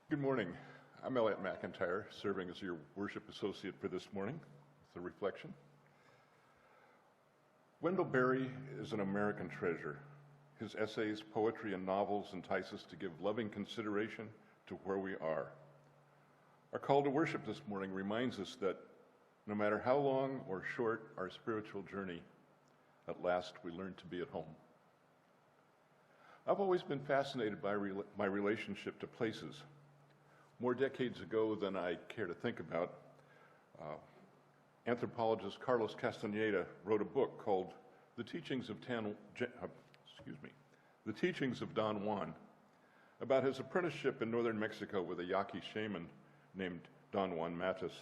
Good morning. I'm Elliot McIntire, serving as your worship associate for this morning. It's a reflection. Wendell Berry is an American treasure. His essays, poetry, and novels entice us to give loving consideration to where we are. Our call to worship this morning reminds us that no matter how long or short our spiritual journey, at last we learn to be at home. I've always been fascinated by my relationship to places. More decades ago than I care to think about, anthropologist Carlos Castaneda wrote a book called The Teachings of Don Juan, about his apprenticeship in northern Mexico with a Yaqui shaman named Don Juan Matus.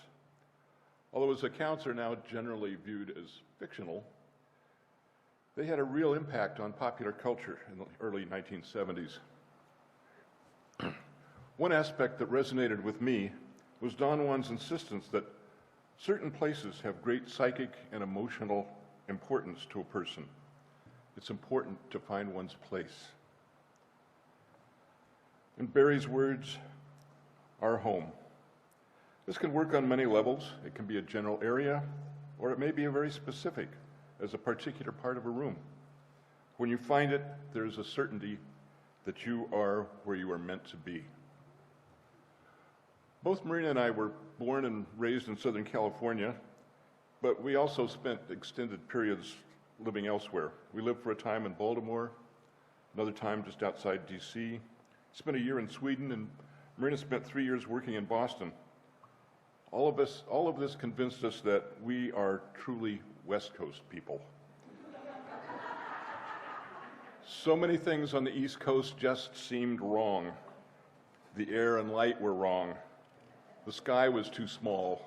Although his accounts are now generally viewed as fictional, they had a real impact on popular culture in the early 1970s. One aspect that resonated with me was Don Juan's insistence that certain places have great psychic and emotional importance to a person. It's important to find one's place. In Berry's words, our home. This can work on many levels. It can be a general area, or it may be a very specific, as a particular part of a room. When you find it, there's a certainty that you are where you are meant to be. Both Marina and I were born and raised in Southern California, but we also spent extended periods living elsewhere. We lived for a time in Baltimore, another time just outside DC, spent a year in Sweden, and Marina spent 3 years working in Boston. All of this convinced us that we are truly West Coast people. So many things on the East Coast just seemed wrong. The air and light were wrong. The sky was too small.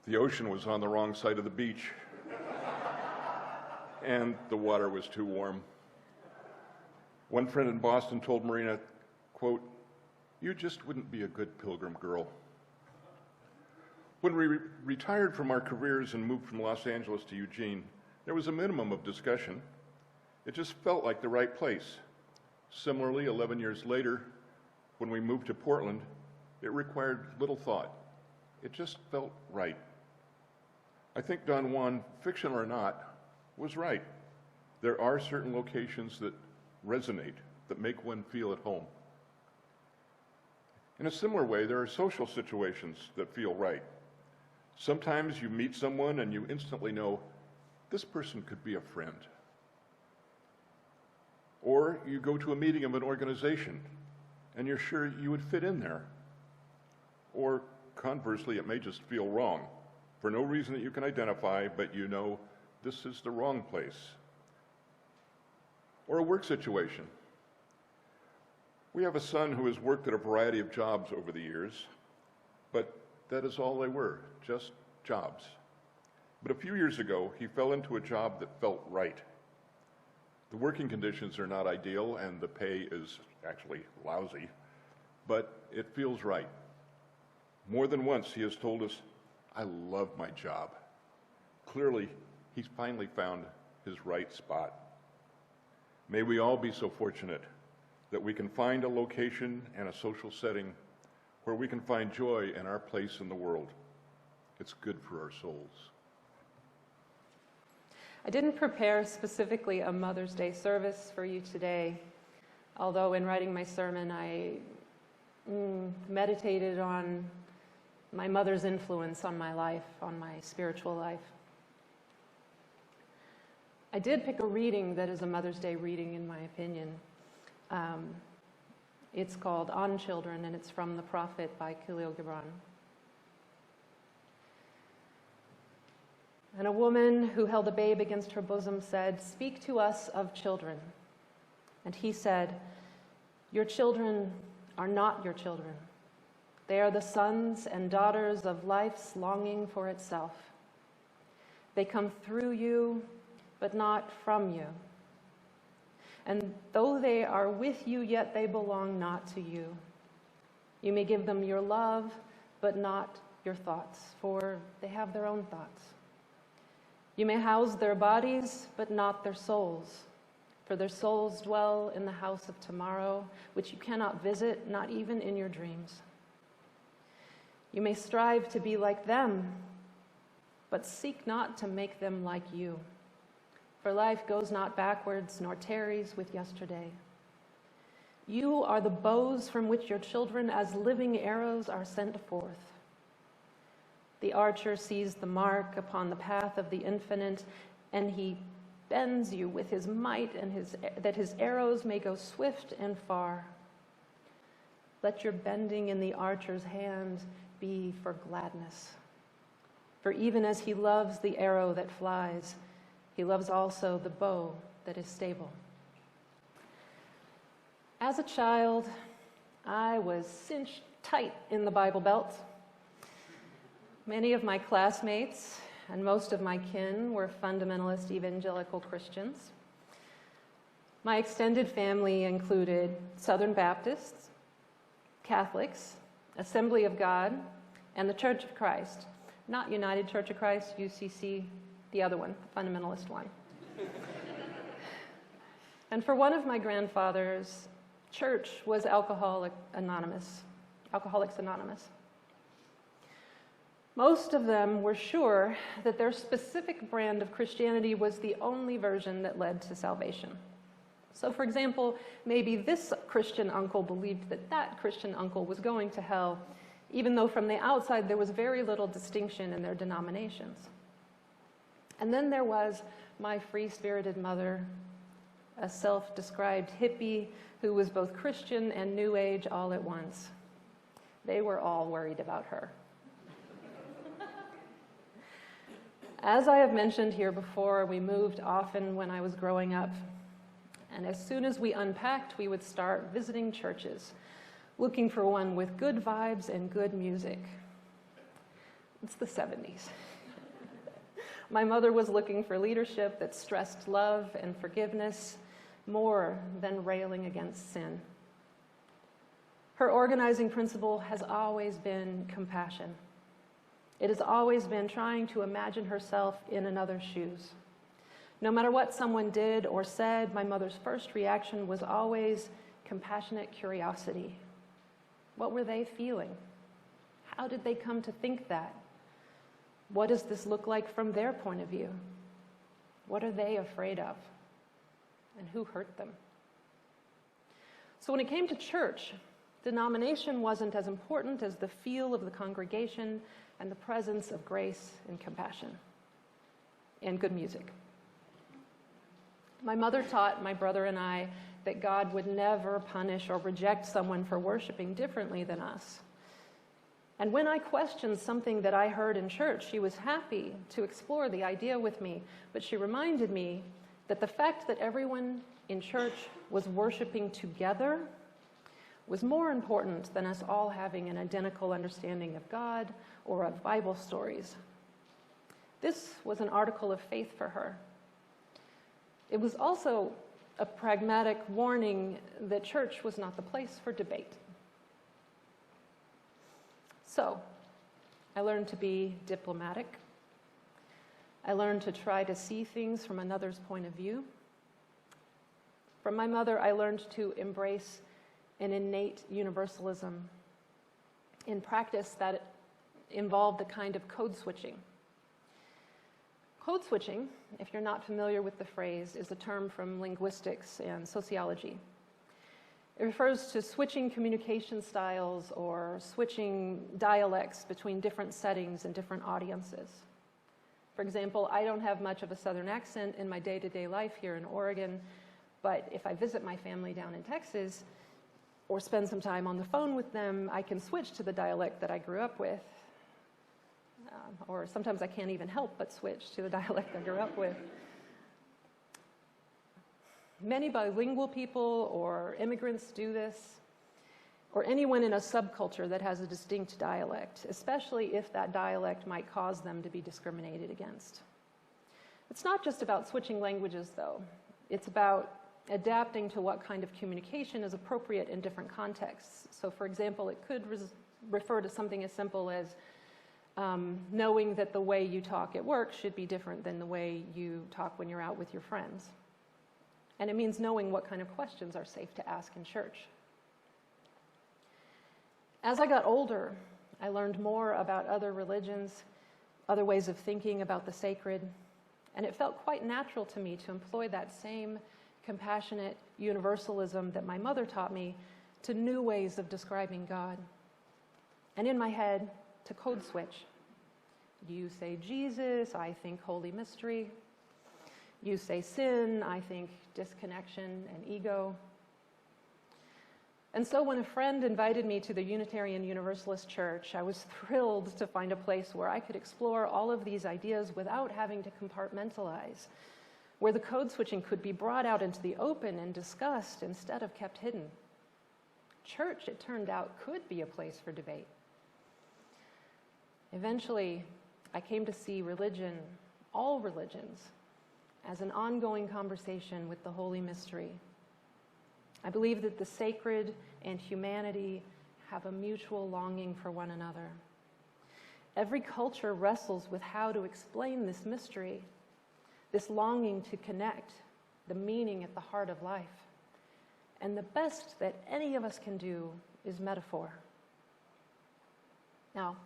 The ocean was on the wrong side of the beach. And the water was too warm. One friend in Boston told Marina, quote, "You just wouldn't be a good Pilgrim girl." When we retired from our careers and moved from Los Angeles to Eugene, there was a minimum of discussion. It just felt like the right place. Similarly, 11 years later, when we moved to Portland, it required little thought. It just felt right. I think Don Juan, fiction or not, was right. There are certain locations that resonate, that make one feel at home. In a similar way, there are social situations that feel right. Sometimes you meet someone and you instantly know, this person could be a friend. Or you go to a meeting of an organization and you're sure you would fit in there. Or conversely, it may just feel wrong, for no reason that you can identify, but you know this is the wrong place. Or a work situation. We have a son who has worked at a variety of jobs over the years, but that is all they were, just jobs. But a few years ago, he fell into a job that felt right. The working conditions are not ideal and the pay is actually lousy, but it feels right. More than once, he has told us, I love my job. Clearly, he's finally found his right spot. May we all be so fortunate that we can find a location and a social setting where we can find joy in our place in the world. It's good for our souls. I didn't prepare specifically a Mother's Day service for you today, although in writing my sermon, I meditated on my mother's influence on my life, on my spiritual life. I did pick a reading that is a Mother's Day reading, in my opinion. It's called On Children, and it's from The Prophet by Kahlil Gibran. And a woman who held a babe against her bosom said, "Speak to us of children." And he said, "Your children are not your children. They are the sons and daughters of life's longing for itself. They come through you, but not from you. And though they are with you, yet they belong not to you. You may give them your love, but not your thoughts, for they have their own thoughts. You may house their bodies, but not their souls, for their souls dwell in the house of tomorrow, which you cannot visit, not even in your dreams. You may strive to be like them, but seek not to make them like you. For life goes not backwards, nor tarries with yesterday. You are the bows from which your children, as living arrows, are sent forth. The archer sees the mark upon the path of the infinite, and he bends you with his might, and that his arrows may go swift and far. Let your bending in the archer's hand be for gladness. For even as he loves the arrow that flies, he loves also the bow that is stable. As a child, I was cinched tight in the Bible Belt. Many of my classmates and most of my kin were fundamentalist evangelical Christians. My extended family included Southern Baptists, Catholics, Assembly of God, and the Church of Christ. Not United Church of Christ, UCC, the other one, the fundamentalist one. And for one of my grandfathers, church was Alcoholics Anonymous. Most of them were sure that their specific brand of Christianity was the only version that led to salvation. So, for example, maybe this Christian uncle believed that that Christian uncle was going to hell, even though from the outside there was very little distinction in their denominations. And then there was my free-spirited mother, a self-described hippie who was both Christian and New Age all at once. They were all worried about her. As I have mentioned here before, we moved often when I was growing up. And as soon as we unpacked, we would start visiting churches, looking for one with good vibes and good music. It's the 70s. My mother was looking for leadership that stressed love and forgiveness more than railing against sin. Her organizing principle has always been compassion. It has always been trying to imagine herself in another's shoes. No matter what someone did or said, my mother's first reaction was always compassionate curiosity. What were they feeling? How did they come to think that? What does this look like from their point of view? What are they afraid of? And who hurt them? So when it came to church, denomination wasn't as important as the feel of the congregation and the presence of grace and compassion and good music. My mother taught my brother and I that God would never punish or reject someone for worshiping differently than us. And when I questioned something that I heard in church, she was happy to explore the idea with me, but she reminded me that the fact that everyone in church was worshiping together was more important than us all having an identical understanding of God or of Bible stories. This was an article of faith for her. It was also a pragmatic warning that church was not the place for debate. So, I learned to be diplomatic. I learned to try to see things from another's point of view. From my mother, I learned to embrace an innate universalism. In practice, that involved a kind of code switching. Code switching, if you're not familiar with the phrase, is a term from linguistics and sociology. It refers to switching communication styles or switching dialects between different settings and different audiences. For example, I don't have much of a Southern accent in my day-to-day life here in Oregon, but if I visit my family down in Texas or spend some time on the phone with them, I can switch to the dialect that I grew up with. Or sometimes I can't even help but switch to the dialect I grew up with. Many bilingual people or immigrants do this, or anyone in a subculture that has a distinct dialect, especially if that dialect might cause them to be discriminated against. It's not just about switching languages, though. It's about adapting to what kind of communication is appropriate in different contexts. So, for example, it could refer to something as simple as knowing that the way you talk at work should be different than the way you talk when you're out with your friends. And it means knowing what kind of questions are safe to ask in church. As I got older, I learned more about other religions, other ways of thinking about the sacred, and it felt quite natural to me to employ that same compassionate universalism that my mother taught me to new ways of describing God. And in my head, to code switch. You say Jesus, I think Holy Mystery. You say sin, I think disconnection and ego. And so when a friend invited me to the Unitarian Universalist Church, I was thrilled to find a place where I could explore all of these ideas without having to compartmentalize, where the code switching could be brought out into the open and discussed instead of kept hidden. Church, it turned out, could be a place for debate. Eventually, I came to see religion, all religions, as an ongoing conversation with the Holy Mystery. I believe that the sacred and humanity have a mutual longing for one another. Every culture wrestles with how to explain this mystery, this longing to connect, the meaning at the heart of life. And the best that any of us can do is metaphor. Now,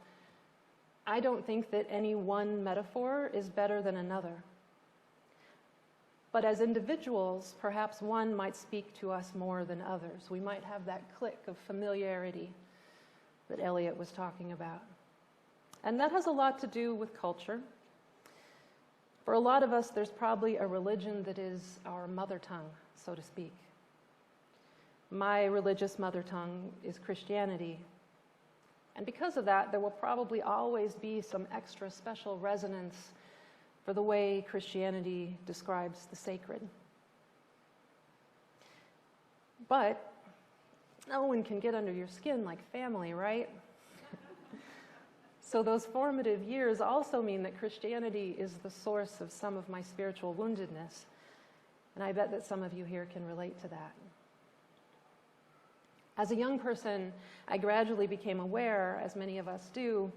I don't think that any one metaphor is better than another. But as individuals, perhaps one might speak to us more than others. We might have that click of familiarity that Elliot was talking about. And that has a lot to do with culture. For a lot of us, there's probably a religion that is our mother tongue, so to speak. My religious mother tongue is Christianity. And because of that, there will probably always be some extra special resonance for the way Christianity describes the sacred. But no one can get under your skin like family, right? So those formative years also mean that Christianity is the source of some of my spiritual woundedness. And I bet that some of you here can relate to that. As a young person, I gradually became aware, as many of us do,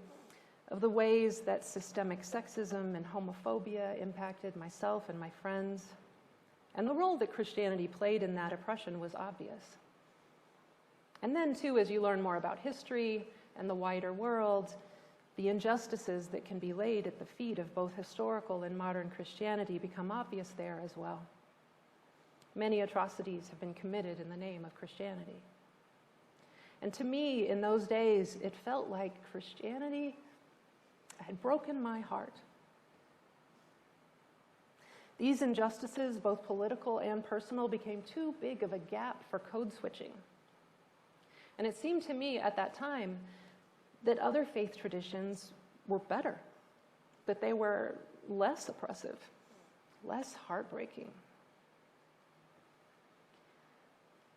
of the ways that systemic sexism and homophobia impacted myself and my friends. And the role that Christianity played in that oppression was obvious. And then, too, as you learn more about history and the wider world, the injustices that can be laid at the feet of both historical and modern Christianity become obvious there as well. Many atrocities have been committed in the name of Christianity. And to me, in those days, it felt like Christianity had broken my heart. These injustices, both political and personal, became too big of a gap for code switching. And it seemed to me at that time that other faith traditions were better, that they were less oppressive, less heartbreaking.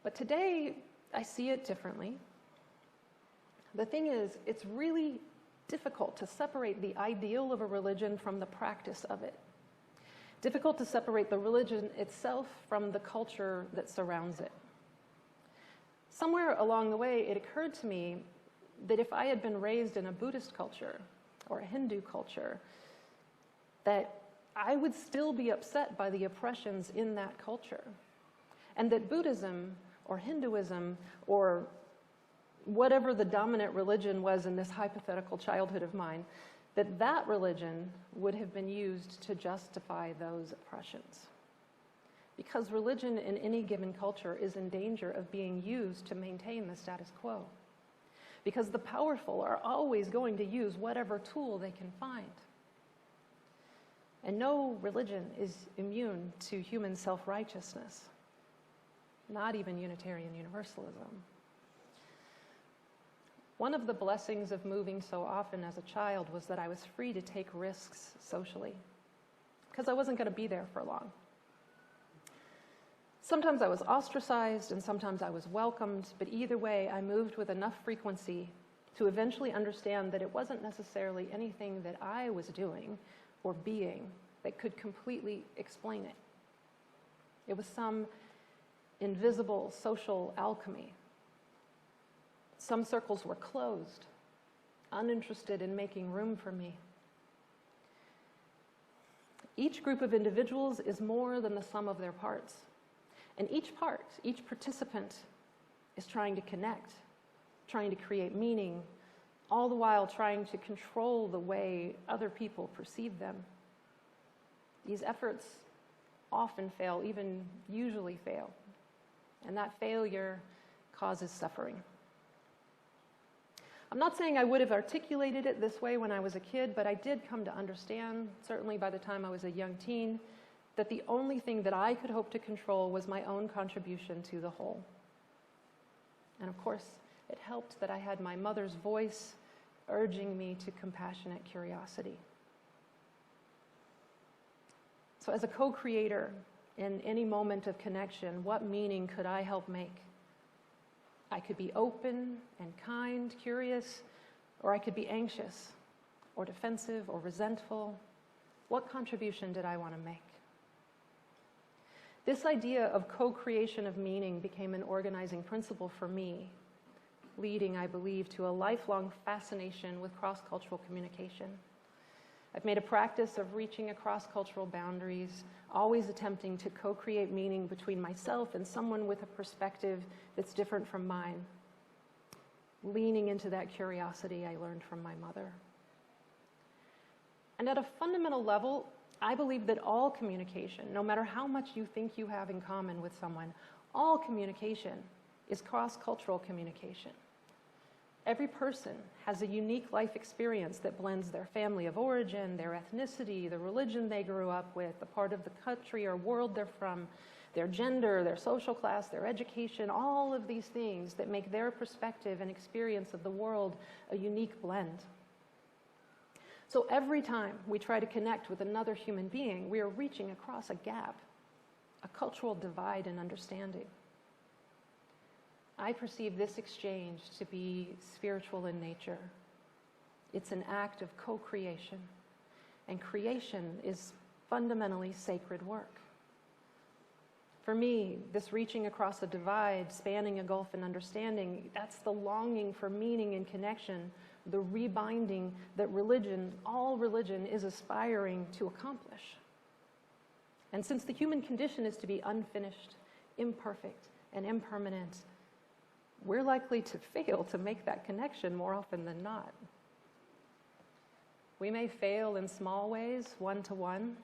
But today, I see it differently. The thing is, it's really difficult to separate the ideal of a religion from the practice of it. Difficult to separate the religion itself from the culture that surrounds it. Somewhere along the way, it occurred to me that if I had been raised in a Buddhist culture or a Hindu culture, that I would still be upset by the oppressions in that culture. And that Buddhism or Hinduism or whatever the dominant religion was in this hypothetical childhood of mine, that religion would have been used to justify those oppressions. Because religion in any given culture is in danger of being used to maintain the status quo. Because the powerful are always going to use whatever tool they can find. And no religion is immune to human self-righteousness, not even Unitarian Universalism. One of the blessings of moving so often as a child was that I was free to take risks socially, because I wasn't going to be there for long. Sometimes I was ostracized and sometimes I was welcomed, but either way, I moved with enough frequency to eventually understand that it wasn't necessarily anything that I was doing or being that could completely explain it. It was some invisible social alchemy. Some circles were closed, uninterested in making room for me. Each group of individuals is more than the sum of their parts. And each part, each participant is trying to connect, trying to create meaning, all the while trying to control the way other people perceive them. These efforts often fail, even usually fail, and that failure causes suffering. I'm not saying I would have articulated it this way when I was a kid, but I did come to understand, certainly by the time I was a young teen, that the only thing that I could hope to control was my own contribution to the whole. And of course, it helped that I had my mother's voice urging me to compassionate curiosity. So as a co-creator in any moment of connection, what meaning could I help make? I could be open and kind, curious, or I could be anxious or defensive or resentful. What contribution did I want to make? This idea of co-creation of meaning became an organizing principle for me, leading, I believe, to a lifelong fascination with cross-cultural communication. I've made a practice of reaching across cultural boundaries, always attempting to co-create meaning between myself and someone with a perspective that's different from mine, leaning into that curiosity I learned from my mother. And at a fundamental level, I believe that all communication, no matter how much you think you have in common with someone, all communication is cross-cultural communication. Every person has a unique life experience that blends their family of origin, their ethnicity, the religion they grew up with, the part of the country or world they're from, their gender, their social class, their education, all of these things that make their perspective and experience of the world a unique blend. So every time we try to connect with another human being, we are reaching across a gap, a cultural divide in understanding. I perceive this exchange to be spiritual in nature. It's an act of co-creation, and creation is fundamentally sacred work. For me, this reaching across a divide, spanning a gulf in understanding, that's the longing for meaning and connection, the rebinding that religion, all religion, is aspiring to accomplish. And since the human condition is to be unfinished, imperfect, and impermanent, we're likely to fail to make that connection more often than not. We may fail in small ways, one-to-one,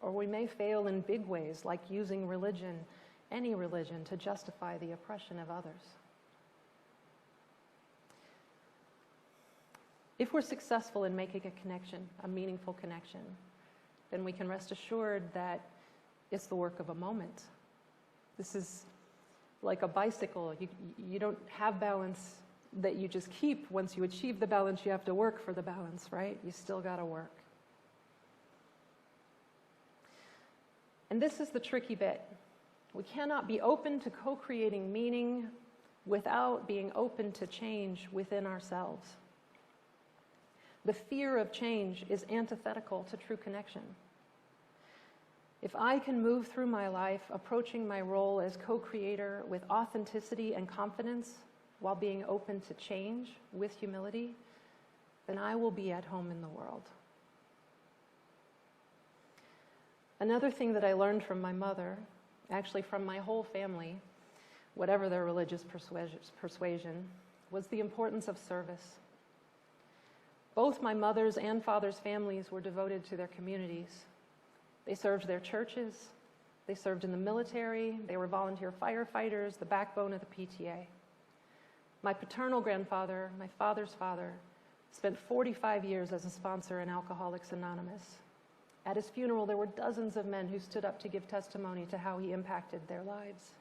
or we may fail in big ways, like using religion, any religion, to justify the oppression of others. If we're successful in making a connection, a meaningful connection, then we can rest assured that it's the work of a moment. This is like a bicycle. You don't have balance that you just keep. Once you achieve the balance, you have to work for the balance, right? You still got to work. And this is the tricky bit. We cannot be open to co-creating meaning without being open to change within ourselves. The fear of change is antithetical to true connection. If I can move through my life approaching my role as co-creator with authenticity and confidence while being open to change with humility, then I will be at home in the world. Another thing that I learned from my mother, actually from my whole family, whatever their religious persuasion, was the importance of service. Both my mother's and father's families were devoted to their communities. They served their churches, they served in the military, they were volunteer firefighters, the backbone of the PTA. My paternal grandfather, my father's father, spent 45 years as a sponsor in Alcoholics Anonymous. At his funeral, there were dozens of men who stood up to give testimony to how he impacted their lives.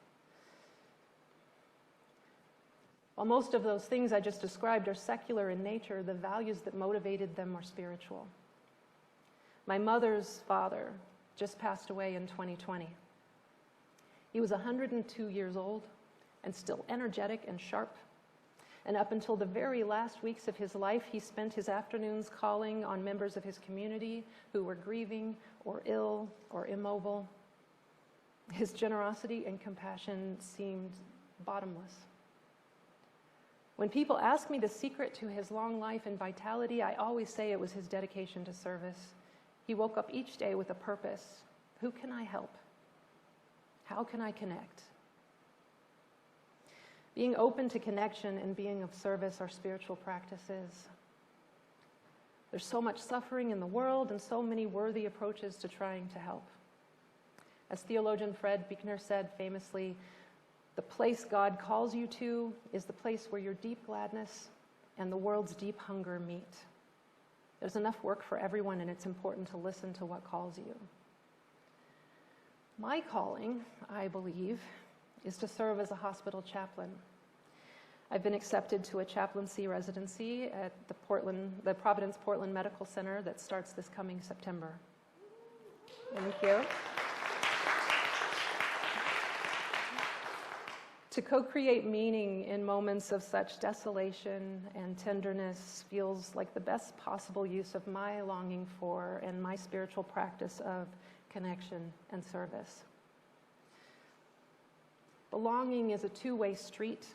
While most of those things I just described are secular in nature, the values that motivated them were spiritual. My mother's father just passed away in 2020. He was 102 years old and still energetic and sharp. And up until the very last weeks of his life, he spent his afternoons calling on members of his community who were grieving or ill or immobile. His generosity and compassion seemed bottomless. When people ask me the secret to his long life and vitality, I always say it was his dedication to service. He woke up each day with a purpose. Who can I help? How can I connect? Being open to connection and being of service are spiritual practices. There's so much suffering in the world and so many worthy approaches to trying to help. As theologian Fred Buechner said famously, the place God calls you to is the place where your deep gladness and the world's deep hunger meet. There's enough work for everyone, and it's important to listen to what calls you. My calling, I believe, is to serve as a hospital chaplain. I've been accepted to a chaplaincy residency at the Providence Portland Medical Center that starts this coming September. Thank you. To co-create meaning in moments of such desolation and tenderness feels like the best possible use of my longing for and my spiritual practice of connection and service. Belonging is a two-way street.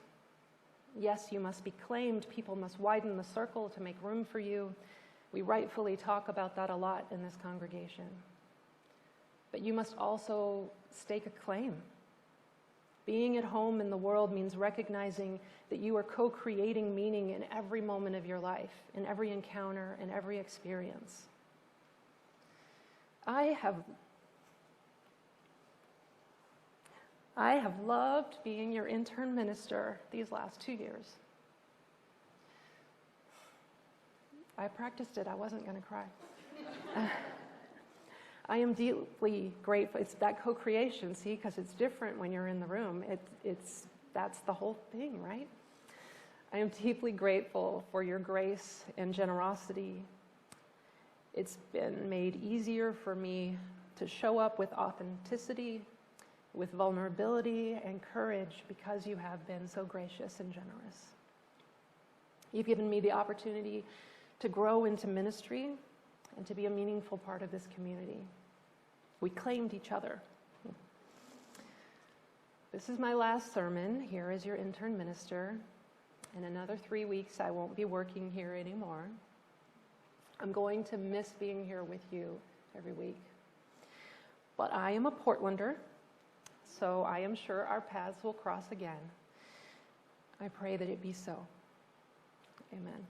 Yes, you must be claimed. People must widen the circle to make room for you. We rightfully talk about that a lot in this congregation. But you must also stake a claim. Being at home in the world means recognizing that you are co-creating meaning in every moment of your life, in every encounter, in every experience. I have loved being your intern minister these last 2 years. I practiced it. I wasn't going to cry. I am deeply grateful. It's that co-creation, see, because it's different when you're in the room. That's the whole thing, right? I am deeply grateful for your grace and generosity. It's been made easier for me to show up with authenticity, with vulnerability and courage because you have been so gracious and generous. You've given me the opportunity to grow into ministry and to be a meaningful part of this community. We claimed each other. This is my last sermon here as your intern minister. In another 3 weeks, I won't be working here anymore. I'm going to miss being here with you every week. But I am a Portlander, so I am sure our paths will cross again. I pray that it be so. Amen.